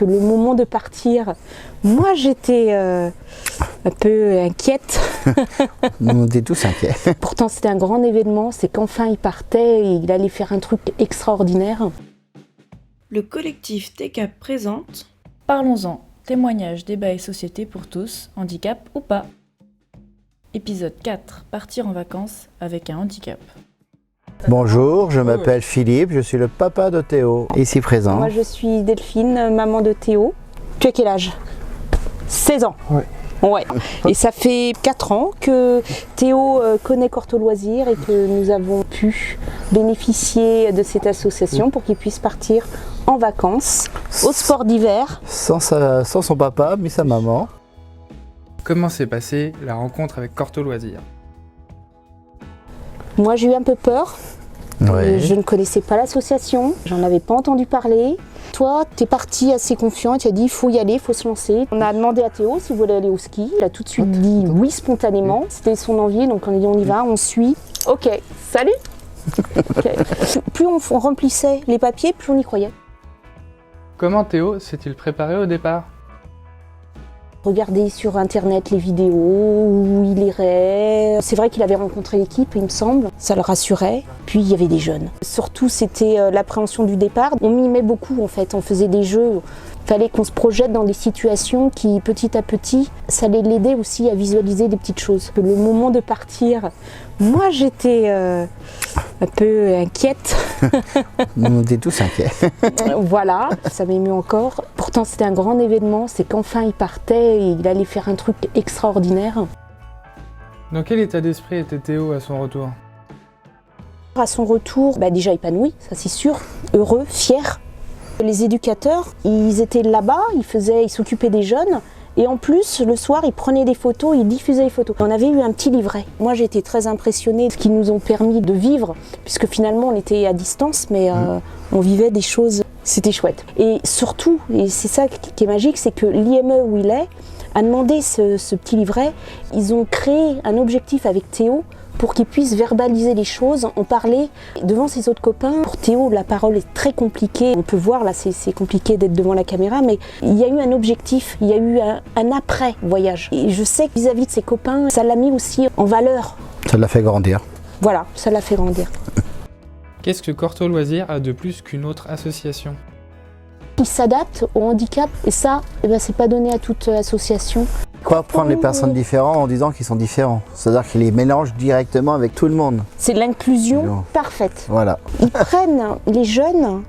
Le moment de partir, moi j'étais un peu inquiète. On était tous inquiets. Pourtant c'était un grand événement, c'est qu'enfin il partait et il allait faire un truc extraordinaire. Le collectif TCAP présente Parlons-en, témoignages, débats et société pour tous, handicap ou pas. Épisode 4, partir en vacances avec un handicap. Bonjour, je m'appelle Philippe, je suis le papa de Théo, ici présent. Moi je suis Delphine, maman de Théo. Tu as quel âge? 16 ans. Oui. Ouais. Et ça fait 4 ans que Théo connaît Corto Loisirs et que nous avons pu bénéficier de cette association pour qu'il puisse partir en vacances au sport d'hiver. Sans son papa, mais sa maman. Comment s'est passée la rencontre avec Corto Loisirs? Moi j'ai eu un peu peur. Oui. Je ne connaissais pas l'association, j'en avais pas entendu parler. Toi, tu es parti assez confiant, tu as dit il faut y aller, il faut se lancer. On a demandé à Théo s'il voulait aller au ski. Il a tout de suite dit oui spontanément. C'était son envie, donc on a dit on y va, on suit. Ok, salut. Okay. Plus on remplissait les papiers, plus on y croyait. Comment Théo s'est-il préparé au départ? Regarder sur internet les vidéos où il irait. C'est vrai qu'il avait rencontré l'équipe, il me semble. Ça le rassurait. Puis il y avait des jeunes. Surtout, c'était l'appréhension du départ. On mimait beaucoup en fait, on faisait des jeux. Il fallait qu'on se projette dans des situations qui, petit à petit, ça allait l'aider aussi à visualiser des petites choses. Le moment de partir, moi j'étais un peu inquiète. On était tous inquiets. Voilà, ça m'émeut encore. Pourtant c'était un grand événement, c'est qu'enfin il partait et il allait faire un truc extraordinaire. Dans quel état d'esprit était Théo à son retour? À son retour, déjà épanoui, ça c'est sûr, heureux, fier. Les éducateurs, ils étaient là-bas, ils s'occupaient des jeunes. Et en plus, le soir, ils prenaient des photos, ils diffusaient les photos. On avait eu un petit livret. Moi, j'ai été très impressionnée de ce qu'ils nous ont permis de vivre, puisque finalement, on était à distance, mais on vivait des choses, c'était chouette. Et surtout, et c'est ça qui est magique, c'est que l'IME où il est a demandé ce petit livret. Ils ont créé un objectif avec Théo pour qu'il puisse verbaliser les choses, en parler devant ses autres copains. Pour Théo, la parole est très compliquée. On peut voir, là, c'est compliqué d'être devant la caméra, mais il y a eu un objectif, il y a eu un après-voyage. Et je sais que vis-à-vis de ses copains, ça l'a mis aussi en valeur. Ça l'a fait grandir. Voilà, ça l'a fait grandir. Qu'est-ce que Corto Loisirs a de plus qu'une autre association? Il s'adapte au handicap, et ça, c'est pas donné à toute association. Quoi, prendre les personnes différentes en disant qu'ils sont différents. C'est-à-dire qu'ils les mélangent directement avec tout le monde. C'est l'inclusion parfaite. Voilà. Ils prennent les jeunes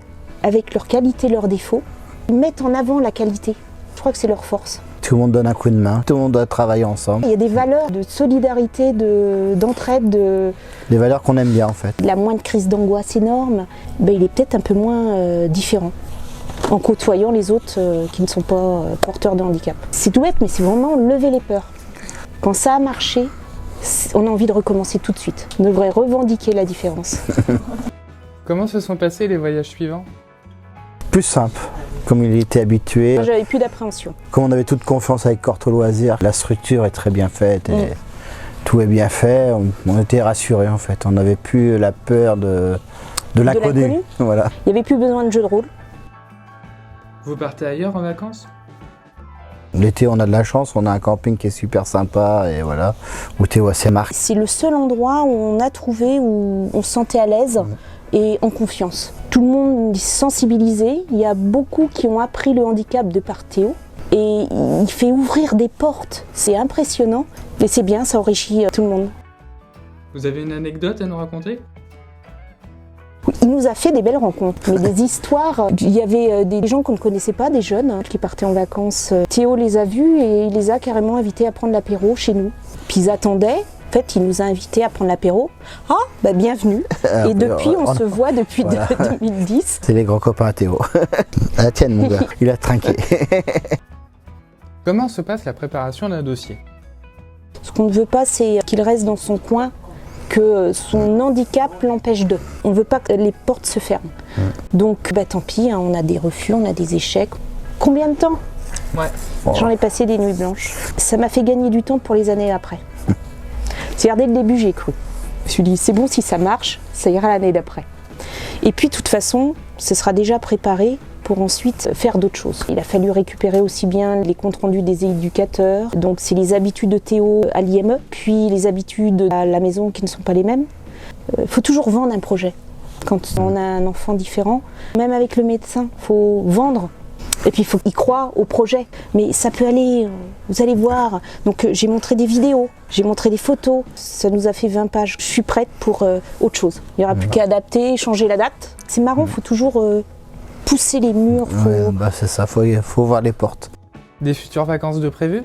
avec leurs qualités, leurs défauts, ils mettent en avant la qualité. Je crois que c'est leur force. Tout le monde donne un coup de main, tout le monde doit travailler ensemble. Il y a des valeurs de solidarité, d'entraide, Des valeurs qu'on aime bien en fait. Il a moins de crise d'angoisse énorme, il est peut-être un peu moins différent en côtoyant les autres qui ne sont pas porteurs de handicap. C'est tout bête, mais c'est vraiment lever les peurs. Quand ça a marché, on a envie de recommencer tout de suite. On devrait revendiquer la différence. Comment se sont passés les voyages suivants? Plus simple, comme il était habitué. Moi, j'avais plus d'appréhension. Comme on avait toute confiance avec Corto Loisirs, la structure est très bien faite et tout est bien fait. On était rassurés en fait. On n'avait plus la peur de l'inconnu. Voilà. Il n'y avait plus besoin de jeu de rôle. Vous partez ailleurs en vacances? L'été, on a de la chance, on a un camping qui est super sympa et voilà, où Théo a ses marques. C'est le seul endroit où on a trouvé où on se sentait à l'aise et en confiance. Tout le monde est sensibilisé, il y a beaucoup qui ont appris le handicap de par Théo et il fait ouvrir des portes. C'est impressionnant et c'est bien, ça enrichit tout le monde. Vous avez une anecdote à nous raconter? Il nous a fait des belles rencontres, mais des histoires. Il y avait des gens qu'on ne connaissait pas, des jeunes qui partaient en vacances. Théo les a vus et il les a carrément invités à prendre l'apéro chez nous. Puis ils attendaient. En fait, il nous a invités à prendre l'apéro. Ah, bienvenue. Et depuis, on se voit depuis 2010. C'est les grands copains à Théo. À la tienne, mon gars. Il a trinqué. Comment se passe la préparation d'un dossier? Ce qu'on ne veut pas, c'est qu'il reste dans son coin, que son handicap l'empêche de. On ne veut pas que les portes se ferment. Donc, tant pis, on a des refus, on a des échecs. Combien de temps? Ouais. J'en ai passé des nuits blanches. Ça m'a fait gagner du temps pour les années après. C'est-à-dire, dès le début, j'ai cru. Je me suis dit, c'est bon, si ça marche, ça ira l'année d'après. Et puis, de toute façon, ce sera déjà préparé pour ensuite faire d'autres choses. Il a fallu récupérer aussi bien les comptes rendus des éducateurs, donc c'est les habitudes de Théo à l'IME, puis les habitudes à la maison qui ne sont pas les mêmes. Il faut toujours vendre un projet. Quand on a un enfant différent, même avec le médecin, il faut vendre. Et puis il faut y croire au projet. Mais ça peut aller, vous allez voir. Donc j'ai montré des vidéos, j'ai montré des photos. Ça nous a fait 20 pages. Je suis prête pour autre chose. Il n'y aura plus qu'à adapter, changer la date. C'est marrant, il faut toujours pousser les murs. C'est ça, faut voir les portes. Des futures vacances de prévues?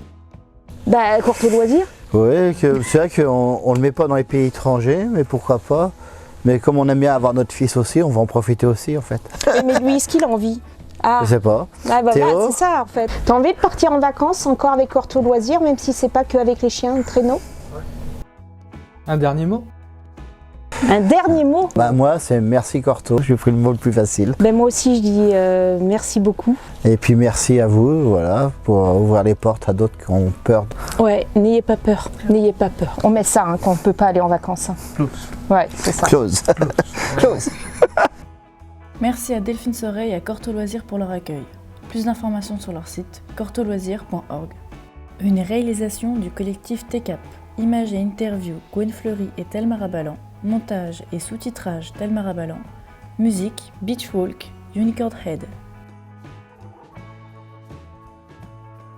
Courte loisir. Oui, c'est vrai qu'on ne le met pas dans les pays étrangers, mais pourquoi pas. Mais comme on aime bien avoir notre fils aussi, on va en profiter aussi en fait. Mais lui, est-ce qu'il a envie? Je sais pas. Théo, c'est ça en fait. T'as envie de partir en vacances encore avec Corto Loisirs, même si c'est pas qu'avec les chiens, le traîneau? Un dernier mot? Un dernier mot? Moi, c'est merci Corto. J'ai pris le mot le plus facile. Moi aussi, je dis merci beaucoup. Et puis merci à vous, voilà, pour ouvrir les portes à d'autres qui ont peur. Ouais, n'ayez pas peur. N'ayez pas peur. On met ça quand on peut pas aller en vacances. Close. Ouais, c'est ça. Close. Close. Merci à Delphine Soreille et à Corto Loisirs pour leur accueil. Plus d'informations sur leur site cortoloisirs.org. Une réalisation du collectif TECAP. Images et interviews Gwen Fleury et Thelma Rabalan. Montage et sous-titrage Thelma Rabalan. Musique Beach Walk, Unicorn Head.